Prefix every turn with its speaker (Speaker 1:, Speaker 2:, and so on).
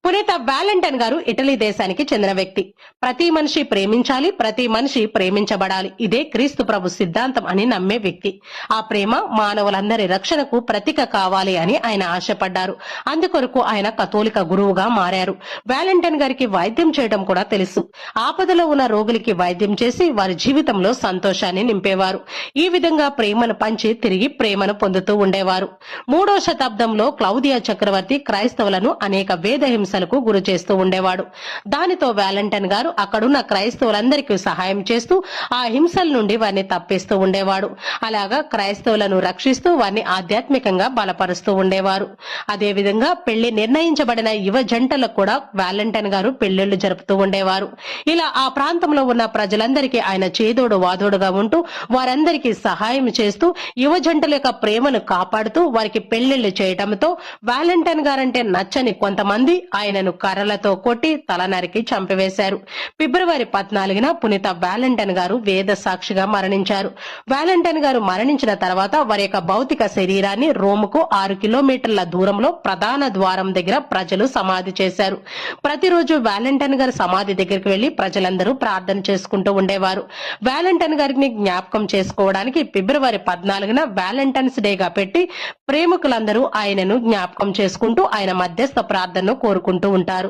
Speaker 1: పునీత వ్యాలంటైన్ గారు ఇటలీ దేశానికి చెందిన వ్యక్తి. ప్రతి మనిషి ప్రేమించాలి, ప్రతి మనిషి ప్రేమించబడాలి, ఇదే క్రీస్తు ప్రభు సిద్ధాంతం అని నమ్మే వ్యక్తి. ఆ ప్రేమ మానవులందరి రక్షణకు ప్రతీక కావాలి అని ఆయన ఆశపడ్డారు. అందుకొరకు ఆయన కథోలిక గురువుగా మారారు. వ్యాలంటైన్ గారికి వైద్యం చేయడం కూడా తెలుసు. ఆపదలో ఉన్న రోగులకి వైద్యం చేసి వారి జీవితంలో సంతోషాన్ని నింపేవారు. ఈ విధంగా ప్రేమను పంచి తిరిగి ప్రేమను పొందుతూ ఉండేవారు. 3వ శతాబ్దంలో క్లౌదియా చక్రవర్తి క్రైస్తవులను అనేక వేద హింసలకు గురి చేస్తూ ఉండేవాడు. దానితో వ్యాలంటైన్ గారు అక్కడున్న క్రైస్తవులందరికీ సహాయం చేస్తూ ఆ హింసల నుండి వారిని తప్పిస్తూ ఉండేవాడు. అలాగా క్రైస్తవులను రక్షిస్తూ వారిని ఆధ్యాత్మికంగా బలపరుస్తూ ఉండేవారు. అదే విధంగా పెళ్లి నిర్ణయించబడిన యువ జంటలకు కూడా వ్యాలంటైన్ గారు పెళ్లిళ్లు జరుపుతూ ఉండేవారు. ఇలా ఆ ప్రాంతంలో ఉన్న ప్రజలందరికీ ఆయన చేదోడు వాదోడుగా ఉంటూ వారందరికీ సహాయం చేస్తూ యువ జంటల యొక్క ప్రేమను కాపాడుతూ వారికి పెళ్లిళ్లు చేయడంతో వ్యాలంటైన్ గారంటే నచ్చని కొంతమంది ఆయనను కర్రలతో కొట్టి తల నరికి చంపివేశారు. ఫిబ్రవరి 14న పునీత వ్యాలంటైన్ గారు వేద సాక్షిగా మరణించారు. వ్యాలంటైన్ గారు మరణించిన తర్వాత వారి యొక్క భౌతిక శరీరాన్ని రోముకు 6 కిలోమీటర్ల దూరంలో ప్రధాన ద్వారం దగ్గర ప్రజలు సమాధి చేశారు. ప్రతిరోజు వ్యాలంటైన్ గారి సమాధి దగ్గరికి వెళ్లి ప్రజలందరూ ప్రార్థన చేసుకుంటూ ఉండేవారు. వ్యాలంటైన్ గారిని జ్ఞాపకం చేసుకోవడానికి ఫిబ్రవరి 14న వ్యాలంటైన్స్ డేగా పెట్టి ప్రేమికులందరూ ఆయనను జ్ఞాపకం చేసుకుంటూ ఆయన మధ్యస్థ ప్రార్థనను కోరుకుంటూ ఉంటారు.